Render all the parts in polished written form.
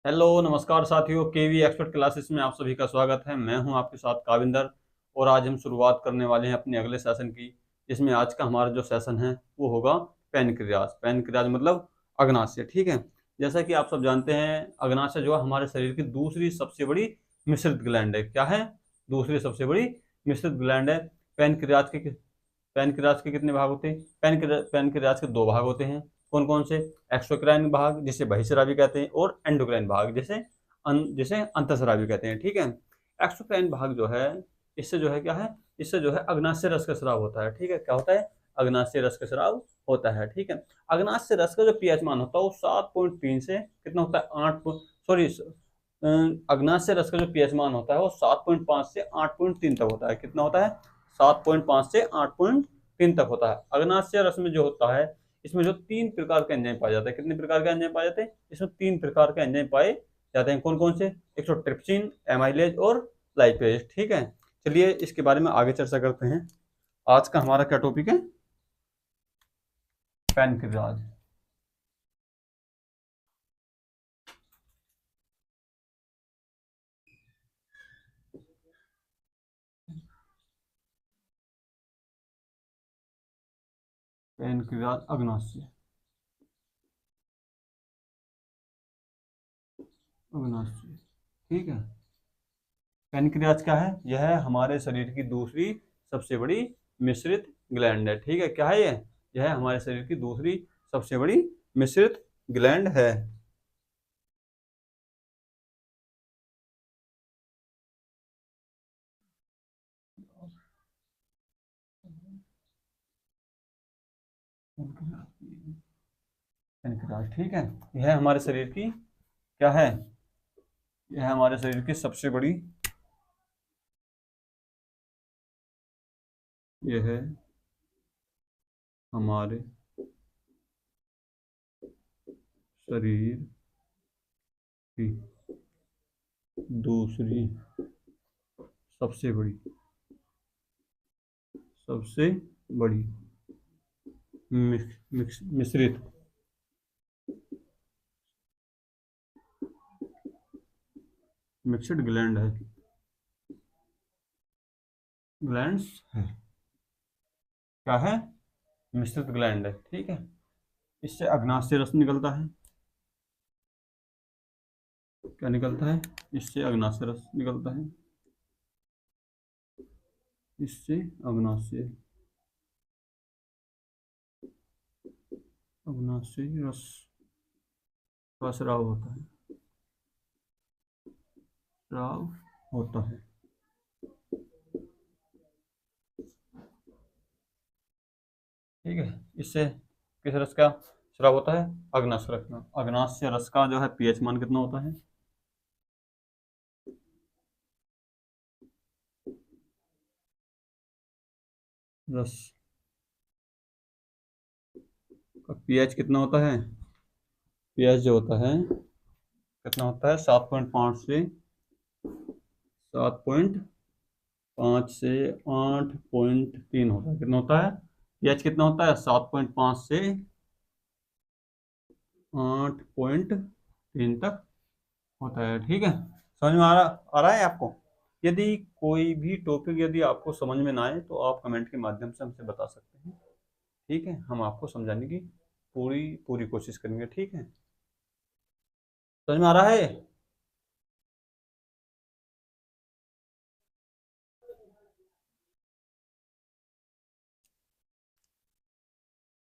Hello नमस्कार साथियों, केवी expert classes में आप सभी का स्वागत है। मैं हूं आपके साथ काविंदर और आज हम शुरुआत करने वाले हैं अपने अगले सेशन की, जिसमें आज का हमारा जो सेशन है वो होगा पैनक्रियाज। पैनक्रियाज मतलब अग्नाशय। ठीक है, जैसा कि आप सब जानते हैं, अग्नाशय जो है हमारे शरीर की दूसरी सबसे बड़ी मिश्रित ग्लैंड है। क्या है? दूसरी सबसे बड़ी मिश्रित ग्लैंड है। पैनक्रियाज के पैनक्रियाज के कितने भाग होते हैं? पैनक्रियाज के दो भाग होते हैं। कौन कौन से? एक्सोक्राइन भाग जिसे बहिस्रावी कहते हैं, और एंडोक्राइन भाग जिसे अंतःस्रावी कहते हैं। ठीक है, एक्सोक्राइन भाग जो है, इससे जो है क्या है, इससे जो है अग्नाशय रस का स्राव होता है। ठीक है, क्या होता है? अग्नाशय रस का स्राव होता है। ठीक है, अग्नाशय रस का जो पीएच मान होता है वो 7.3 से कितना होता है? 8, सॉरी, अग्नाशय रस का जो पीएच मान होता है वो 7.5 से 8.3 तक होता है। कितना होता है? 7.5 से 8.3 तक होता है। अग्नाशय रस में जो होता है, इसमें जो 3 प्रकार के एंजाइम पाए जाते हैं। कितने प्रकार के एंजाइम पाए जाते हैं? इसमें 3 प्रकार के एंजाइम पाए जाते हैं। कौन कौन से? एक तो ट्रिप्सिन, एमाइलेज और लाइपेज। ठीक है, चलिए इसके बारे में आगे चर्चा करते हैं। आज का हमारा क्या टॉपिक है? पैनक्रियाज। पैनक्रियाज अग्नाशय। अग्नाशय, ठीक है। पैनक्रियाज क्या है? यह है हमारे शरीर की दूसरी सबसे बड़ी मिश्रित ग्लैंड है। ठीक है, क्या है ये? यह है हमारे शरीर की दूसरी सबसे बड़ी मिश्रित ग्लैंड है। पैनक्रियाज, ठीक है। यह हमारे शरीर की क्या है? यह हमारे शरीर की सबसे बड़ी, यह है हमारे शरीर की दूसरी सबसे बड़ी, सबसे बड़ी मिश्रित मिक्सड ग्लैंड है। ग्लैंड्स है, क्या है? मिश्रित ग्लैंड है। ठीक है, इससे अग्नाशय रस निकलता है। क्या निकलता है? इससे अग्नाशय रस निकलता है। इससे अग्नाशय अग्नाशय रस का स्राव होता है। स्राव होता है। ठीक है, इससे किस रस का स्राव होता है? अग्नाशय रस का। अग्नाशय रस का जो है पीएच मान कितना होता है? रस का पीएच कितना होता है? पीएच जो होता है कितना होता है? 7.5 से 8.3 होता है। कितना होता है? पीएच कितना होता है? 7.5 से 8.3 तक होता है। ठीक है, समझ में आ रहा है आपको? यदि कोई भी टॉपिक यदि आपको समझ में ना आए तो आप कमेंट के माध्यम से हमसे बता सकते हैं। ठीक है, हम आपको समझाने की पूरी पूरी कोशिश करेंगे। ठीक है, समझ में आ रहा है?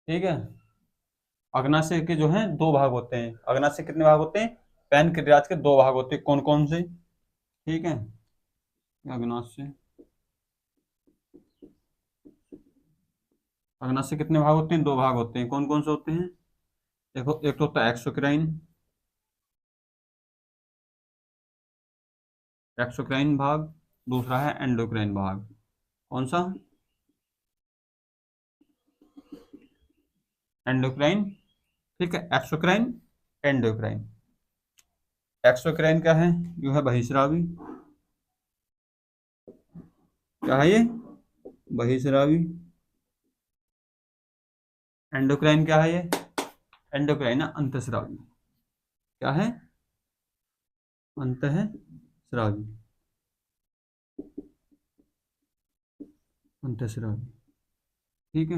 ठीक है, अग्नाशय के जो हैं दो भाग होते हैं। अग्नाशय कितने भाग होते हैं? पैनक्रियाज के दो भाग होते हैं। कौन कौन से? ठीक है, अग्नाशय अग्नाशय कितने भाग होते हैं? दो भाग होते हैं। कौन कौन से होते हैं? देखो, एक तो होता है एक्सोक्राइन, एक्सोक्राइन भाग। दूसरा है एंडोक्राइन भाग। कौन सा? एंडोक्राइन। ठीक है, एक्सोक्राइन, एंडोक्राइन। एक्सोक्राइन क्या है? जो है बहिस्रावी। क्या है ये? बहिस्रावी। एंडोक्राइन क्या है ये? एंडोक्राइन है अंतःस्रावी। क्या है? अंतःस्रावी, अंतःस्रावी, ठीक है।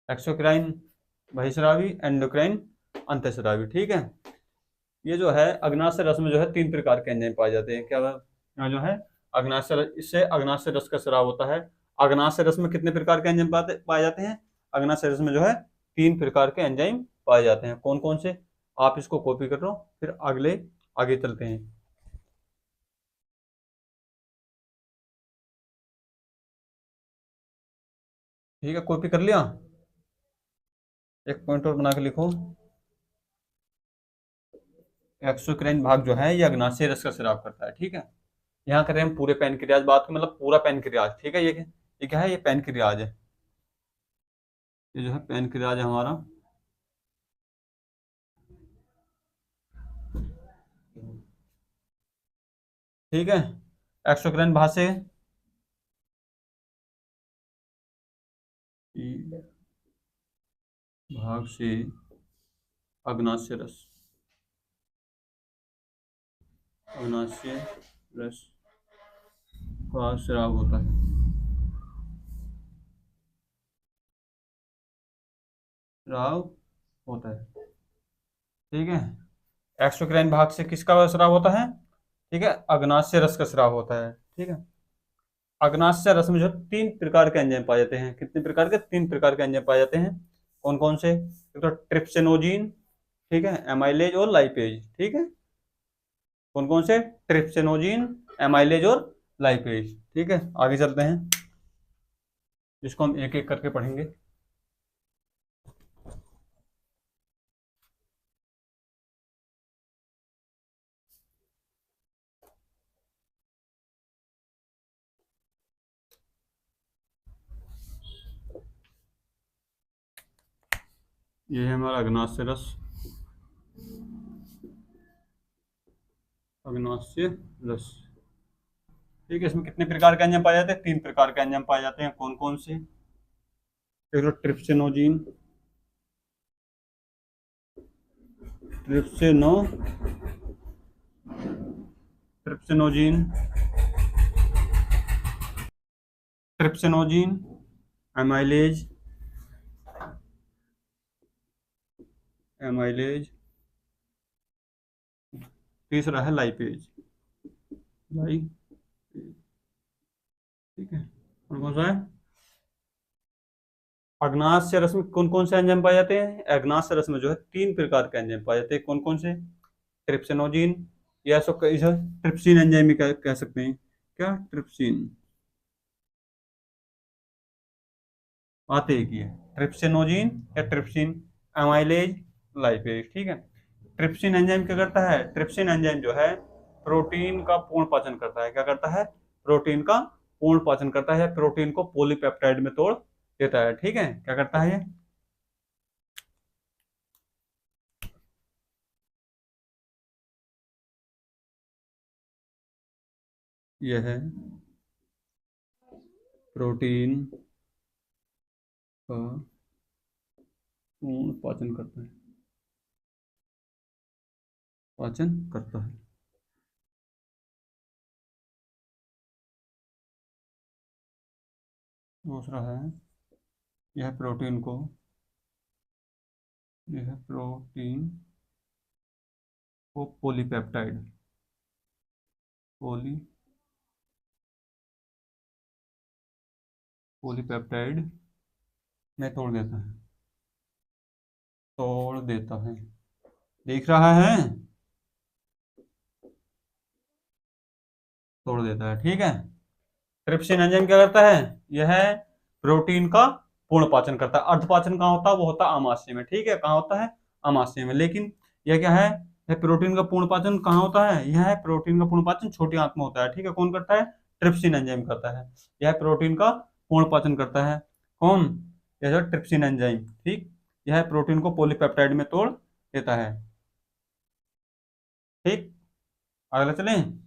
एक्सोक्राइन बहिस्रावी, एंडोक्राइन अंतःस्रावी, ठीक है। ये जो है अग्नाशय रस में जो है 3 प्रकार के एंजाइम पाए जाते हैं। क्या यहाँ जो है अग्नाशय रस, इससे अग्नाशय रस का स्राव होता है। अग्नाशय रस में कितने प्रकार के एंजाइम पाए जाते हैं? अग्नाशय रस में जो है 3 प्रकार के एंजाइम पाए जाते हैं। कौन कौन से? आप इसको कॉपी कर लो, फिर आगे चलते हैं। ठीक है, कॉपी कर लिया? एक पॉइंट और बना के लिखो। एक्सोक्राइन भाग जो है ये अग्नाशय रस का स्राव करता है, ठीक है। यहाँ करें हम पूरे पैनक्रियाज, बात मतलब पूरा पैनक्रियाज, ठीक है। ये क्या है? ये पैनक्रियाज है। ये जो है पैनक्रियाज है हमारा। ठीक है, एक्सोक्राइन भाग से अग्नाशय रस, अग्नाशय रस का स्राव होता है। स्राव होता है, ठीक है। एक्सोक्राइन भाग से किसका स्राव होता है? ठीक है, अग्नाशय रस का स्राव होता है, ठीक है। अग्नाशय रस में जो 3 प्रकार के एंजाइम पाए जाते हैं। कितने प्रकार के? 3 प्रकार के एंजाइम पाए जाते हैं। कौन कौन से? एक तो ट्रिप्सिनोजीन, ठीक है, एमाइलेज और लाइपेज, ठीक है। कौन कौन से? ट्रिप्सिनोजीन, एमाइलेज और लाइपेज, ठीक है। आगे चलते हैं, इसको हम एक एक करके पढ़ेंगे। ये है हमारा अग्नाशय रस, अग्नाशय रस, ठीक है। इसमें कितने प्रकार के एंजाइम पाए जाते हैं? 3 प्रकार के एंजाइम पाए जाते हैं। कौन कौन से? एक तो ट्रिप्सिनोजीन, ट्रिप्सिनो ट्रिप्सिनोजीन, ट्रिप्सिनोजीन, एमाइलेज, एमाइलेज, तीसरा है लाइपेज, ठीक है। कौन कौन सा है? अग्नाशय रस में कौन कौन से एंजाइम पाए जाते हैं? अग्नाशय रस में जो है 3 प्रकार के एंजाइम पाए जाते हैं। कौन कौन से? ट्रिप्सिनोजीन, या सो इसे ट्रिप्सिन एंजाइम भी कह सकते हैं। क्या? ट्रिप्सिन, आते एक ही है, ट्रिप्सिनोजीन या ट्रिप्सिन, एमाइलेज, लाइपेज, ठीक है। ट्रिप्सिन एंजाइम क्या करता है? ट्रिप्सिन एंजाइम जो है प्रोटीन का पूर्ण पाचन करता है। क्या करता है? प्रोटीन का पूर्ण पाचन करता है, प्रोटीन को पॉलीपेप्टाइड में तोड़ देता है, ठीक है। क्या करता है ये? यह है प्रोटीन का पूर्ण पाचन करता है, पाचन करता है। दूसरा है यह प्रोटीन को, यह प्रोटीन को पॉलीपेप्टाइड, पॉलीपेप्टाइड में तोड़ देता है। दिख रहा है? तोड़ देता है, ठीक है। ट्रिप्सिन एंजाइम क्या करता है? यह प्रोटीन का पूर्ण पाचन करता है। अर्धपाचन कहाँ होता है? वो होता है आमाशय में, ठीक है। कहाँ होता है? आमाशय में। लेकिन यह क्या है? यह प्रोटीन का पूर्ण पाचन कहाँ होता है? यह प्रोटीन का पूर्ण पाचन छोटी आंत में होता है, ठीक है। कौन करता है? ट्रिप्सिन एंजाइम करता है। यह प्रोटीन का पूर्ण पाचन करता है। कौन? यह जो ट्रिप्सिन एंजाइम, ठीक। यह प्रोटीन को पॉलीपेप्टाइड में तोड़ देता है, ठीक। अगला चलें।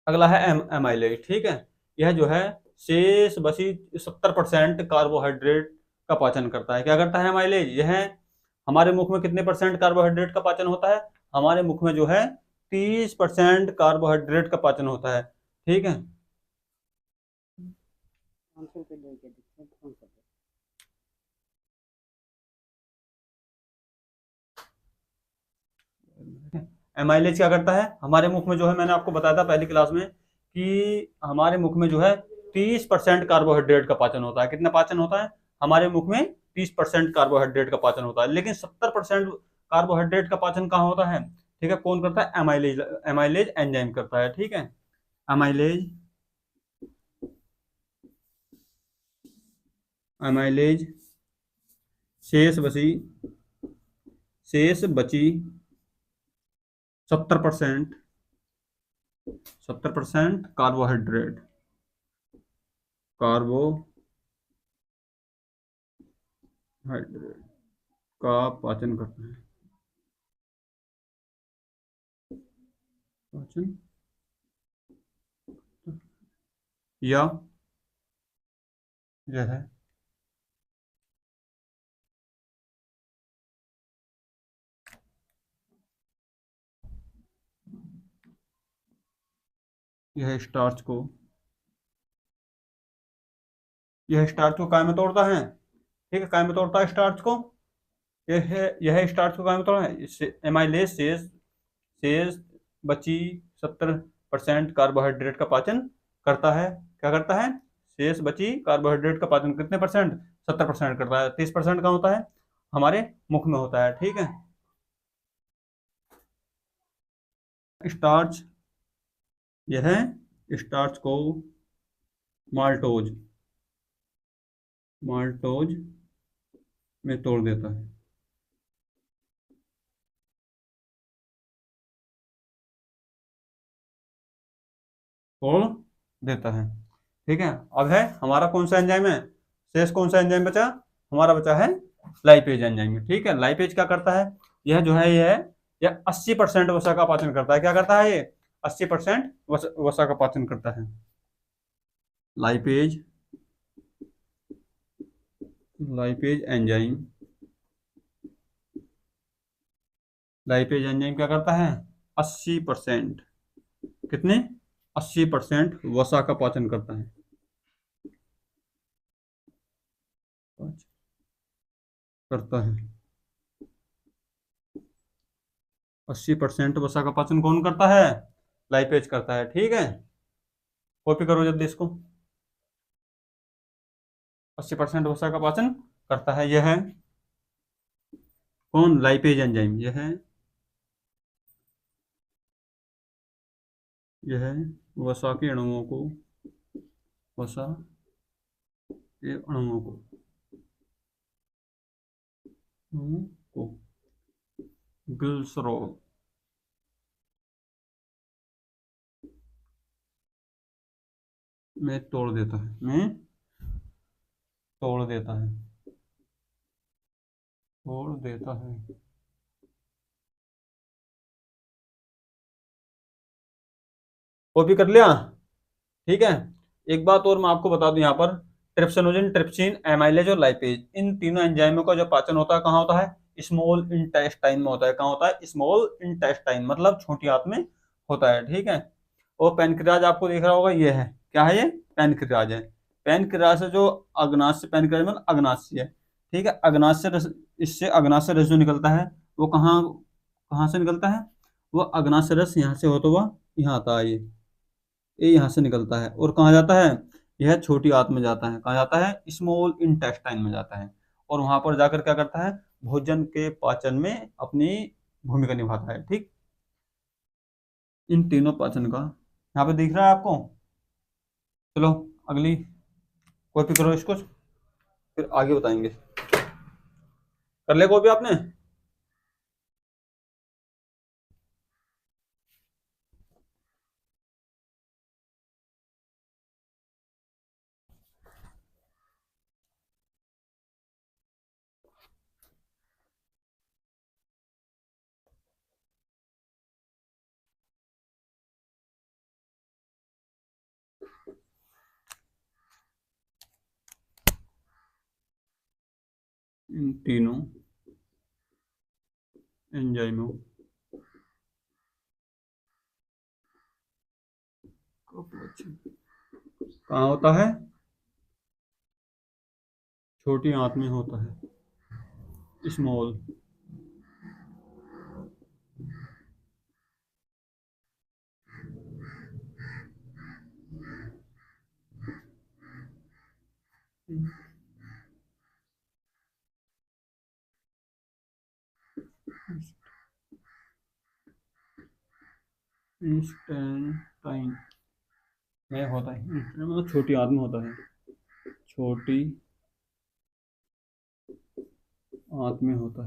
अगला है एमाइलेज, ठीक है। यह जो है शेष बची 70% कार्बोहाइड्रेट का पाचन करता है। क्या करता है एमाइलेज? यह हमारे मुख में कितने % कार्बोहाइड्रेट का पाचन होता है? हमारे मुख में जो है 30% कार्बोहाइड्रेट का पाचन होता है। ठीक है, एमाइलेज क्या करता है हमारे मुख में जो है, मैंने आपको बताया था पहली क्लास में कि हमारे मुख में जो है 30% कार्बोहाइड्रेट का पाचन होता है। कितना पाचन होता है हमारे मुख में? 30% कार्बोहाइड्रेट का पाचन होता है, लेकिन 70% कार्बोहाइड्रेट का पाचन कहाँ होता है? ठीक है, कौन करता है? एमाइलेज, एमाइलेज एंजाइम करता है। ठीक है, एमाइलेज, एमाइलेज शेष बची, शेष बची 70%, 70% कार्बोहाइड्रेट, कार्बोहाइड्रेट का पाचन करता है। पाचन या यह है यह स्टार्च को, यह स्टार्च को काय में तोड़ता है। ठीक है, काय में तोड़ता है स्टार्च को, यह स्टार्च को काय में तोड़ा है? एमाइलेज शेष, शेष बची 70% कार्बोहाइड्रेट का पाचन करता है। क्या करता है? शेष बची कार्बोहाइड्रेट का पाचन कितने परसेंट? 70% करता है। 30% का होता है हमारे मुख में होता है। ठीक है, स्टार्च, यह स्टार्च को माल्टोज, माल्टोज में तोड़ देता है। तोड़ देता है। ठीक है, अब है हमारा कौन सा एंजाइम है? शेष कौन सा एंजाइम बचा? हमारा बचा है लाइपेज एंजाइम। ठीक है, लाइपेज क्या करता है? यह जो है यह 80% वसा का पाचन करता है। क्या करता है ये? 80% वसा का पाचन करता है। Lipase, lipase enzyme, lipase enzyme क्या करता है? 80%, कितने? 80% वसा का पाचन करता है। करता है 80% वसा का पाचन कौन करता है? लाइपेज करता है। ठीक है, कॉपी करो जल्दी इसको। 80% वसा का पाचन करता है, यह है कौन? Lipase enzyme. यह वसा के अणुओं को, वसा के अणुओं को ग्लिसरॉल में तोड़ देता है, में तोड़ देता है, तोड़ देता है। कॉपी कर लिया? ठीक है, एक बात और मैं आपको बता दूं यहाँ पर, ट्रिप्सिनोजन, ट्रिप्सिन, एमाइलेज और लाइपेज, इन तीनों एंजाइमों का जो पाचन होता है कहाँ होता है? स्मॉल इंटेस्टाइन में होता है। कहाँ होता है? स्मॉल इंटेस्टाइन, मतलब छोटी आंत में होता है। ठीक है, और पेनक्रियाज आपको दिख रहा होगा, ये है क्या है? ये पेनक्रियाज है। पेनक्रियाज से जो अग्नाशय, पेनक्रियाज मतलब अग्नाशय है। ठीक है, अग्नाशय रस, इससे अग्नाशय रस जो निकलता है वो कहाँ, कहाँ से निकलता है? वो अग्नाशय रस यहाँ से होता हुआ यहाँ आता है, ये यहाँ से निकलता है और कहाँ जाता है? यह छोटी आंत में जाता है। कहाँ जाता है? स्मॉल इंटेस्टाइन में जाता है, और वहां पर जाकर क्या करता है? भोजन के पाचन में अपनी भूमिका निभाता है। ठीक, इन तीनों पाचन का यहाँ पे दिख रहा है आपको। चलो अगली कॉपी करो इसको, फिर आगे बताएंगे। कर ले कॉपी आपने? इन तीनों एंजाइमों कहाँ होता है? छोटी आंत में होता है, स्मॉल। इंस्टेंटाइन में होता है, मतलब छोटी आंत में होता है, छोटी आंत में होता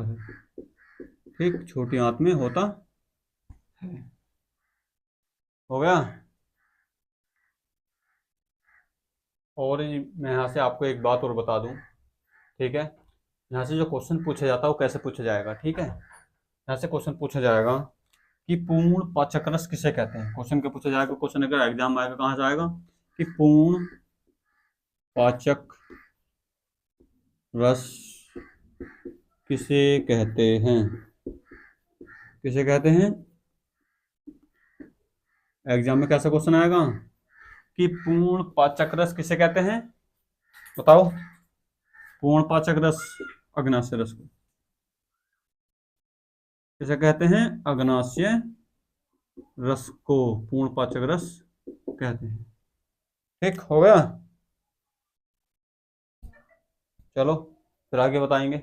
है, ठीक, छोटी आंत में होता है। हो गया। और मैं यहाँ से आपको एक बात और बता दूं, ठीक है। यहाँ से जो क्वेश्चन पूछा जाता है वो कैसे पूछा जाएगा, ठीक है। यहाँ से क्वेश्चन पूछा जाएगा कि पूर्ण पाचक रस किसे कहते हैं। क्वेश्चन क्या पूछा जाएगा, क्वेश्चन अगर एग्जाम में आएगा कहाँ से आएगा कि पूर्ण पाचक रस किसे कहते हैं, किसे कहते हैं। एग्जाम में कैसा क्वेश्चन आएगा कि पूर्ण पाचक रस किसे कहते हैं, बताओ। पूर्ण पाचक रस, अग्नाशय रस को किसे कहते हैं, अग्नाशय रस को पूर्ण पाचक रस कहते हैं। ठीक हो गया। चलो फिर आगे बताएंगे।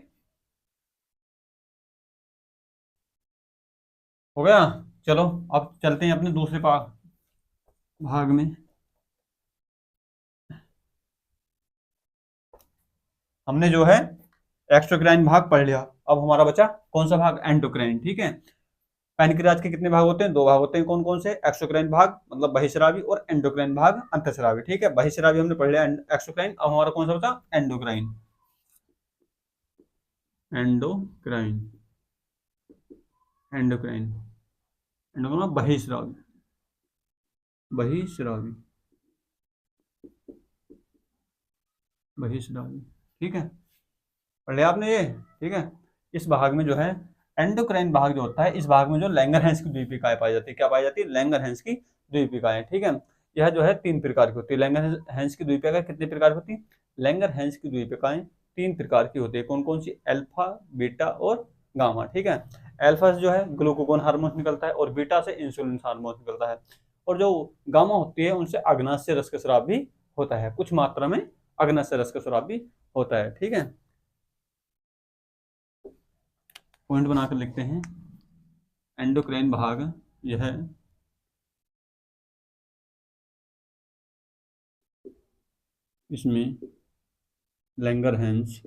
हो गया। चलो अब चलते हैं अपने दूसरे भाग में। हमने जो है एक्सोक्राइन भाग पढ़ लिया, अब हमारा बचा कौन सा भाग, एंडोक्राइन, ठीक है। पैनक्रियाज के कितने भाग होते हैं, दो भाग होते हैं, कौन कौन से, एक्सोक्राइन भाग मतलब बहिस्रावी और एंडोक्राइन भाग अंतःस्रावी, ठीक है। बहिस्रावी हमने पढ़ लिया, एक्सोक्राइन। अब हमारा कौन सा बचा, एंडोक्राइन। एंडोक्राइन, एंडोक्राइन, एंडोक्राइन बहिस्रावी, बहिस्रावी, बहिस्रावी, ठीक है। पढ़ लिया आपने ये, ठीक है। इस भाग में जो है एंडोक्राइन भाग जो होता है, इस भाग में जो लैंगरहैंस की द्वीपिकाएं पाई जाती है, क्या पाई जाती है, लैंगरहैंस की द्वीपिकाएं, ठीक है। यह जो है 3 प्रकार की होती है। लैंगरहैंस की द्वीपिकाएं कितने प्रकार की होती है, लैंगरहैंस की द्वीपिकाएं 3 प्रकार की होती है। कौन कौन सी, अल्फा, बीटा और गामा, ठीक है। अल्फा से जो है ग्लूकागोन हार्मोन निकलता है और बीटा से इंसुलिन हार्मोन निकलता है, और जो गामा होती है उनसे अग्नाशय रस का स्राव भी होता है, कुछ मात्रा में अग्नाशय रस का स्राव भी होता है, ठीक है। पॉइंट बनाकर लिखते हैं। एंडोक्राइन भाग यह इसमें लैंगरहैंस,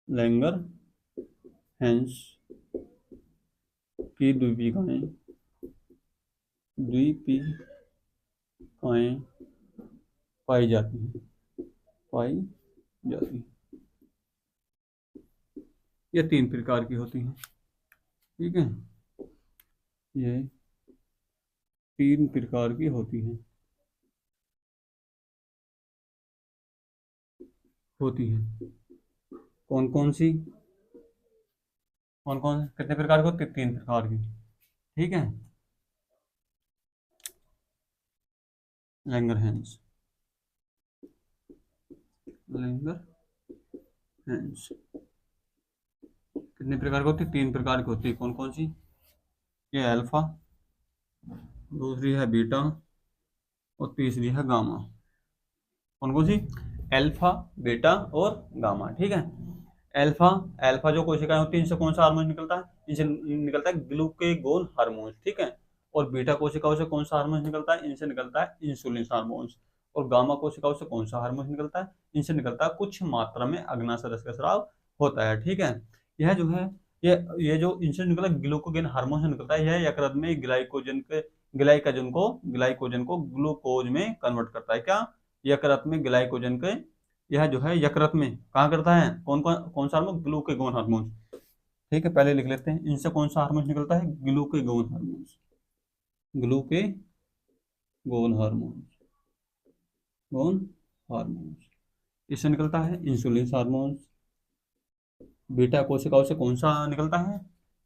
लैंगरहैंस की द्वीपिकाएं, द्वीपिकाएं पाई जाती हैं, पाई जाती हैं। ये 3 प्रकार की होती हैं, ठीक है। ये 3 प्रकार की होती हैं, कौन कौन सी, कौन कौन कितने प्रकार की होती है, 3 प्रकार की, ठीक है। लैंगरहैंस, लैंगरहैंस कितने प्रकार की होती है, 3 प्रकार की होती है। कौन कौन सी, ये अल्फा, दूसरी है बीटा और तीसरी है गामा। कौन कौन सी, अल्फा, बीटा और गामा, ठीक है। अल्फा, अल्फा जो कोशिकाएं होती हैं इनसे कौन सा हार्मोन निकलता है, इनसे निकलता है ग्लूकेगोन हार्मोन, ठीक है। और बीटा कोशिकाओं से कौन सा हार्मोन निकलता है, इनसे निकलता है इंसुलिन हार्मोन। और गामा कोशिकाओं से कौन सा हार्मोन निकलता है, इनसे निकलता है कुछ मात्रा में अग्नाशय रस का स्राव होता है, ठीक है। यह जो है ये जो इनसे निकलता है ग्लूकोगेन हार्मोन से निकलता है, यह यकृत में ग्लाइकोजन को ग्लूकोज में कन्वर्ट करता है, क्या, यकृत में ग्लाइकोजन के, यह जो है यकृत में कहाँ करता है, कौन कौन कौन सा हार्मोन, ग्लूकेगोन हार्मोन, ठीक है। पहले लिख लेते हैं, इनसे कौन सा हार्मोन निकलता है, ग्लूकेगोन हार्मोन, ग्लूकेगोन हार्मोन, गोन हार्मोन। इससे निकलता है इंसुलिन हार्मोन। बीटा कोशिकाओं से कौन सा निकलता है,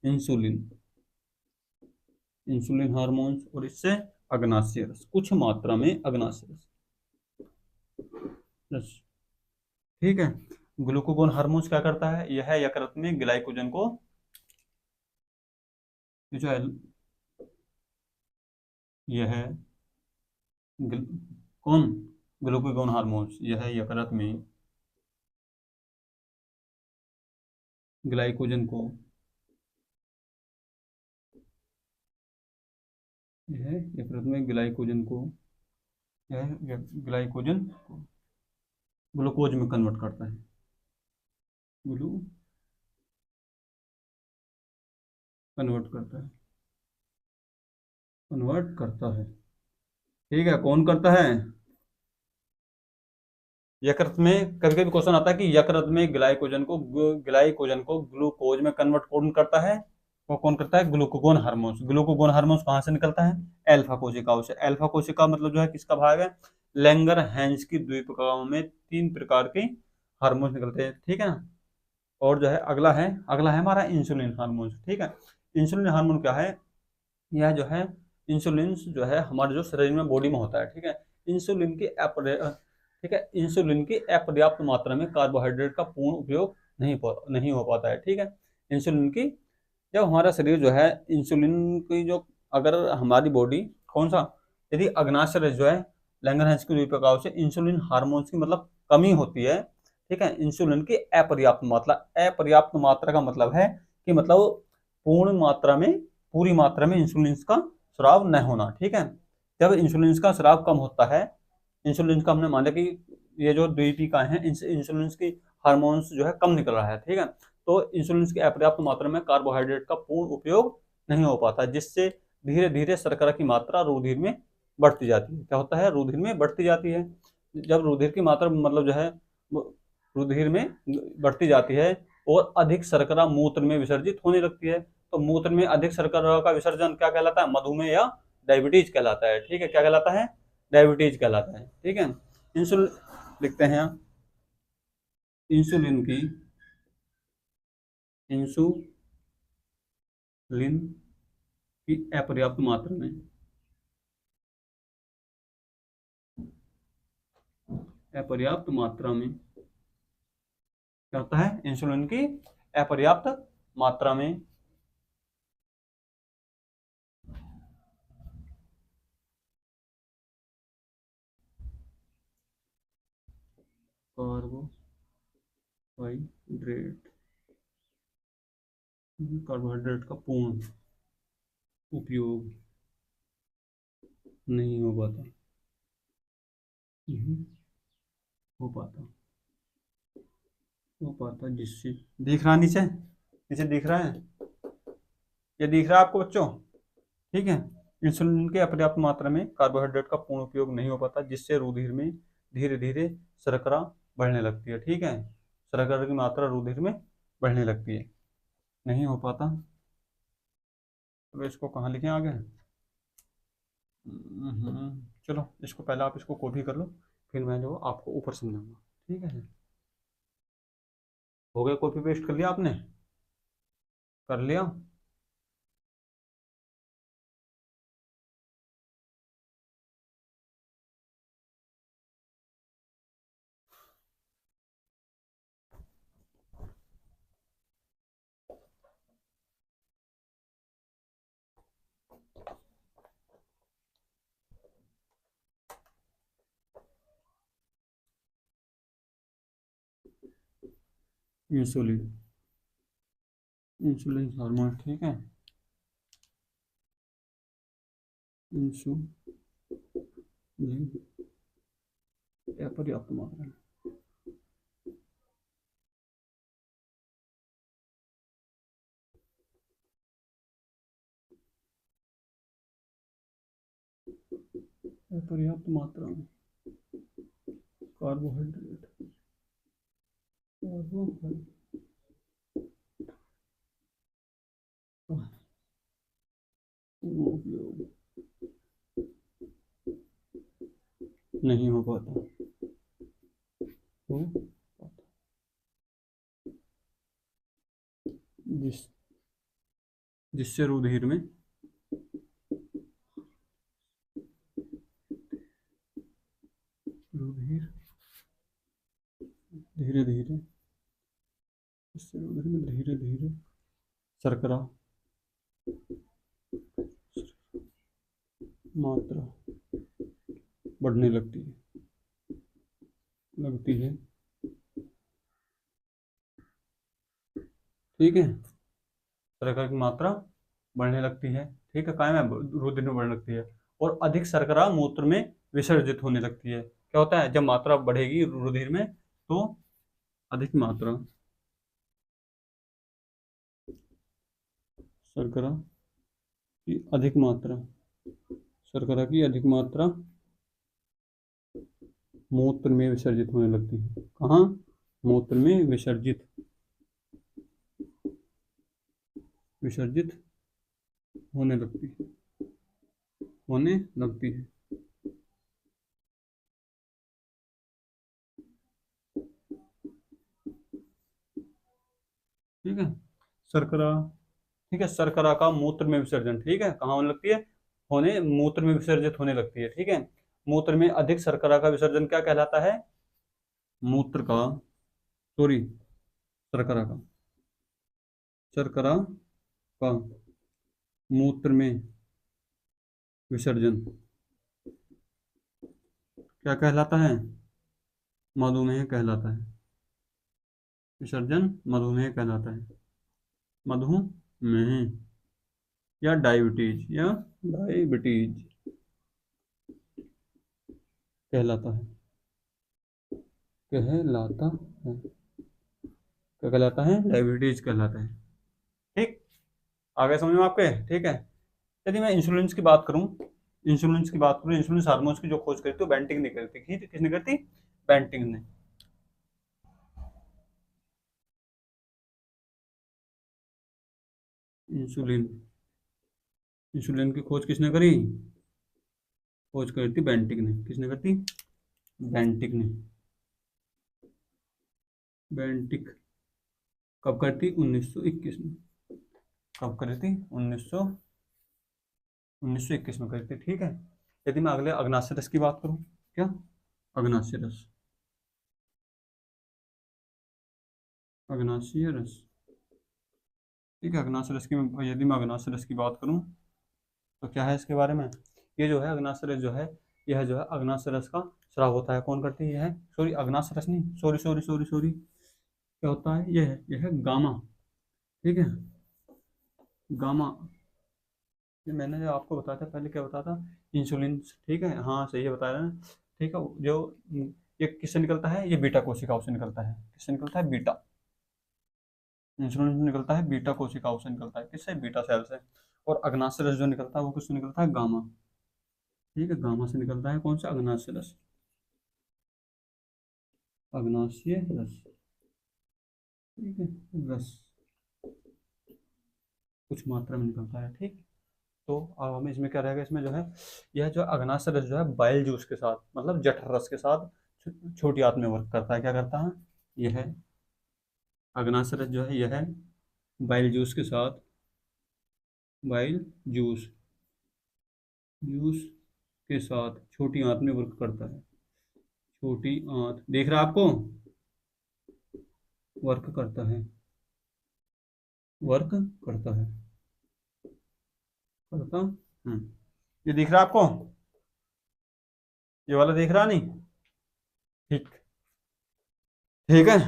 इंसुलिन, इंसुलिन हार्मोन्स, और इससे अग्नाशय रस, कुछ मात्रा में अग्नाशय रस। ठीक है। ग्लूकागोन हार्मोन्स क्या करता है, यह यकृत में ग्लाइकोजन को, ये जो है यह ग्ल, कौन, ग्लूकागोन हार्मोन्स, यह यकृत में ग्लाइकोजन को, यह यकृत में ग्लाइकोजन को, यह ग्लाइकोजन को ग्लूकोज में कन्वर्ट करता है, ग्लू कन्वर्ट करता है, कन्वर्ट करता है। ठीक है, कौन करता है, यकृत में। कभी कभी क्वेश्चन आता है कि यकृत में ग्लाइकोजन को ग्लूकोज में कन्वर्ट कौन करता है, वो कौन करता है, ग्लूकागोन हार्मोन्स। ग्लूकागोन हार्मोन्स कहाँ से निकलता है, अल्फा कोशिकाओं से। अल्फा कोशिका मतलब जो है किसका भाग है, लैंगर हैंस की द्वीपिकाओं में 3 प्रकार के हार्मोन्स निकलते हैं। ठीक है ना। और जो है अगला है हमारा इंसुलिन हार्मोन। ठीक है। इंसुलिन हार्मोन क्या है, यह जो है इंसुलिन जो है हमारे जो शरीर में बॉडी में होता है। ठीक है। इंसुलिन की ठीक है, इंसुलिन की अपर्याप्त मात्रा में कार्बोहाइड्रेट का पूर्ण उपयोग नहीं हो पाता है। ठीक है। इंसुलिन की, जब हमारा शरीर जो है इंसुलिन की जो, अगर हमारी बॉडी कौन सा, यदि अग्नाशय जो है लैंगरहैंस की प्रकार से इंसुलिन हार्मोन्स की मतलब कमी होती है। ठीक है। इंसुलिन की अपर्याप्त मात्रा, अपर्याप्त मात्रा का मतलब है कि मतलब पूर्ण मात्रा में, पूरी मात्रा में इंसुलिन का स्राव न होना। ठीक है। जब इंसुलिन का स्राव कम होता है, इंसुलिन का हमने माना कि ये जो द्वीपिका है इंसुलिन की हार्मोन्स जो है कम निकल रहा है। ठीक है। तो इंसुलिन की अपर्याप्त मात्रा में कार्बोहाइड्रेट का पूर्ण उपयोग नहीं हो पाता, जिससे धीरे धीरे शर्करा की मात्रा रुधिर में बढ़ती जाती है। क्या होता है, रुधिर में बढ़ती जाती है। जब रुधिर की मात्रा मतलब जो है रुधिर में बढ़ती जाती है और अधिक शर्करा मूत्र में विसर्जित होने लगती है, तो मूत्र में अधिक शर्करा का विसर्जन क्या कहलाता है, मधुमेह या डायबिटीज कहलाता है। ठीक है, क्या कहलाता है, डायबिटीज कहलाता है। ठीक है। इंसुलिन लिखते हैं यहाँ, इंसुलिन की, इंसुलिन की अपर्याप्त मात्रा में, अपर्याप्त मात्रा में क्या होता है, इंसुलिन की अपर्याप्त मात्रा में कार्बोहाइड्रेट, कार्बोहाइड्रेट का पूर्ण उपयोग नहीं हो पाता, नहीं हो पाता, हो पाता, जिससे, दिख रहा नीचे, नीचे दिख रहा है, ये दिख रहा है आपको बच्चों। ठीक है। इंसुलिन के अपर्याप्त मात्रा में कार्बोहाइड्रेट का पूर्ण उपयोग नहीं हो पाता, जिससे रुधिर में धीरे धीरे शर्करा बढ़ने लगती है। ठीक है। शर्करा की मात्रा रुधिर में बढ़ने लगती है, नहीं हो पाता। तो इसको कहाँ लिखें आगे, चलो इसको पहले आप इसको कॉपी कर लो, फिर मैं जो आपको ऊपर समझाऊंगा। ठीक है। हो गया, कॉपी पेस्ट कर लिया आपने, कर लिया। Insulin, insulin hormone. ठीक है। इंसुलिन पर्याप्त मात्रा में, पर्याप्त मात्रा में कार्बोहाइड्रेट, कार्बोहाइड्रेट उपयोग नहीं हो पाता, हो पाता, जिससे रुधिर में धीरे धीरे, इससे रुधिर में धीरे धीरे शर्करा मात्रा बढ़ने लगती है ठीक है। शर्करा की मात्रा बढ़ने लगती है, ठीक है, काय में रुधिर में बढ़ने लगती है, और अधिक शर्करा मूत्र में विसर्जित होने लगती है। क्या होता है, जब मात्रा बढ़ेगी रुधिर में तो अधिक मात्रा शर्करा की अधिक मात्रा मूत्र में विसर्जित होने लगती है। कहाँ, मूत्र में विसर्जित होने लगती है। ठीक है, शर्करा, ठीक है, शर्करा का मूत्र में विसर्जन, ठीक है, कहाँ होने लगती है, मूत्र में विसर्जित होने लगती है। ठीक है, मूत्र में अधिक शर्करा का विसर्जन क्या कहलाता है, शर्करा का मूत्र में विसर्जन क्या कहलाता है, मधुमेह कहलाता है। विसर्जन मधुमेह कहलाता है, मधुमेह या डायबिटीज कहलाता है। क्या कहलाता है, डायबिटीज कहलाता है। ठीक, आगे समझ में आपके, ठीक है। यदि मैं इंसुलिन की बात करूं, इंसुलिन हार्मोन्स की जो खोज करती है बेंटिंग ने करती थी, किसने करती, बेंटिंग ने। इंसुलिन की खोज किसने करी, खोज करी थी बेंटिक ने। किसने करती, बेंटिक ने। बेंटिक कब करती, 1921 में। कब करी थी, 1921 में करी थी। ठीक है, यदि मैं अगले अग्नाशय रस की बात करूं, क्या, अग्नाशय रस, ठीक है, अग्नाशय रस की, यदि मैं अग्नाशय रस की बात करूं तो क्या है इसके बारे में, ये जो है अग्नाशय रस जो है, यह जो है अग्नाशय रस का स्राव होता है। कौन करती है, सॉरी अग्नाशय रस नहीं, सॉरी क्या होता है, यह है गामा। ठीक है, गामा, ये मैंने जो आपको बताया था पहले, क्या बताया था, इंसुलिन। ठीक है, हाँ सही है, बताया ना। ठीक है, जो ये किससे निकलता है, ये बीटा कोशिकाओं से निकलता है। किससे निकलता है, बीटा, इंसुलिन निकलता है बीटा कोशिकाओं से निकलता है। किससे, बीटा सेल से। और अग्नाशय रस जो निकलता है वो किससे निकलता है, गामा। ठीक है, गामा से निकलता है। कौन सा, अग्नाशय रस, ठीक है, रस कुछ मात्रा में निकलता है। ठीक, तो अब हमें इसमें क्या रहेगा, इसमें जो है यह जो अग्नाशय रस जो है बाइल जूस के साथ, मतलब जठर रस के साथ छोटी आंत में वर्क करता है। क्या करता है, यह अग्नाशय रस जो है यह बाइल जूस के साथ, छोटी आंत में वर्क करता है। छोटी आंत देख रहा है आपको, वर्क करता है, ये दिख रहा है आपको, ये वाला दिख रहा नहीं, ठीक, ठीक है।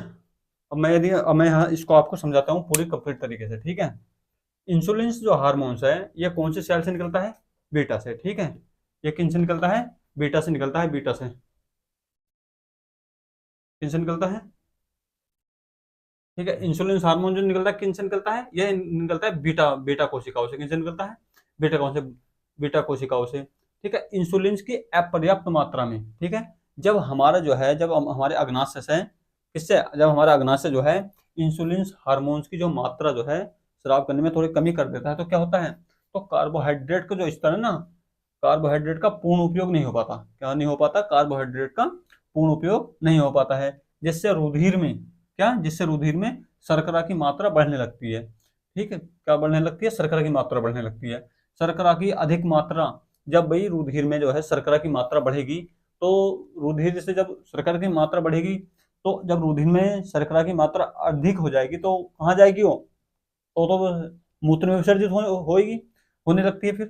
अब मैं यहाँ इसको आपको समझाता हूँ पूरी कंप्लीट तरीके से। ठीक है, इंसुलिन जो हार्मोन्स है ये कौन से सेल से निकलता है, बीटा से। ठीक है, ये किन से निकलता है, बीटा से निकलता है, किन से निकलता है, ठीक है। इंसुलिन हार्मोन जो निकलता है किन से निकलता है, ये निकलता है बीटा कोशिकाओं से। किन से निकलता है, बीटा कोशिकाओं से। ठीक है, इंसुलिन की अपर्याप्त मात्रा में, ठीक है, जब हमारे अग्नाशय से, किससे, जब हमारा अग्नाशय जो है इंसुलिन हार्मोन्स की जो मात्रा जो है स्राव करने में थोड़ी कमी कर देता है, तो क्या होता है, तो कार्बोहाइड्रेट का जो स्तर है ना, कार्बोहाइड्रेट का पूर्ण उपयोग नहीं हो पाता। क्या नहीं हो पाता, कार्बोहाइड्रेट का पूर्ण उपयोग नहीं हो पाता है, जिससे रुधिर में शर्करा की मात्रा बढ़ने लगती है। ठीक है, क्या बढ़ने लगती है, शर्करा की मात्रा बढ़ने लगती है। शर्करा की अधिक मात्रा, जब भाई रुधिर में जो है शर्करा की मात्रा बढ़ेगी, तो रुधिर से जब शर्करा की मात्रा बढ़ेगी तो जब रुधिर में शर्करा की मात्रा अधिक हो जाएगी तो कहाँ जाएगी वो? तो मूत्र में विसर्जित होने लगती है। फिर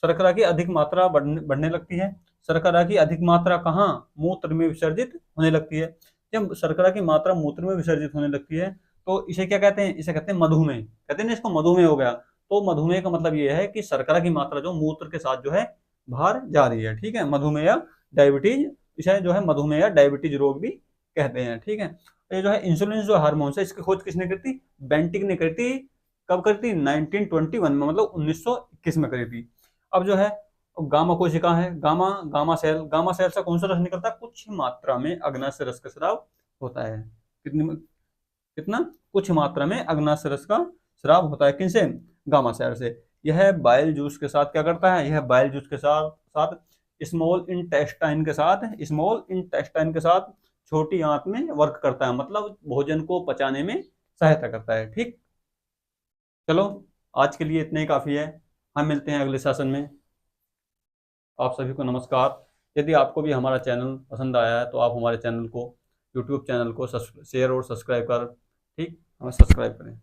शर्करा की अधिक मात्रा बढ़ने लगती है। शर्करा की अधिक मात्रा कहाँ? मूत्र में विसर्जित होने लगती है। जब शर्करा की मात्रा मूत्र में विसर्जित होने लगती है तो इसे क्या कहते हैं? इसे कहते हैं मधुमेह। कहते हैं ना इसको मधुमेह हो गया। तो मधुमेह का मतलब ये है कि शर्करा की मात्रा जो मूत्र के साथ जो है बाहर जा रही है। ठीक है, मधुमेह या डायबिटीज, इसे जो है मधुमेह या डायबिटीज रोग भी कहते हैं। ठीक है, ये जो है इंसुलिन जो हार्मोन है इसकी खोज किसने करी थी? बेंटिक ने करी थी। कब करी थी? 1921 में, मतलब 1921 में करी थी। अब जो है गामा कोशिका है, गामा सेल से कौन सा रस निकलता है? कुछ मात्रा में अग्नाशय रस का स्राव होता है। कितना? कुछ मात्रा में अग्नाशय रस का स्राव होता है। किनसे? गामा सेल से। यह बाइल जूस के साथ क्या करता है? यह बाइल जूस के साथ साथ स्मॉल इंटेस्टाइन के साथ छोटी आंत में वर्क करता है, मतलब भोजन को पचाने में सहायता करता है। ठीक, चलो आज के लिए इतना ही काफी है। हम मिलते हैं अगले सेशन में। आप सभी को नमस्कार। यदि आपको भी हमारा चैनल पसंद आया है तो आप हमारे चैनल को, यूट्यूब चैनल को शेयर और सब्सक्राइब कर, ठीक, हमें सब्सक्राइब करें।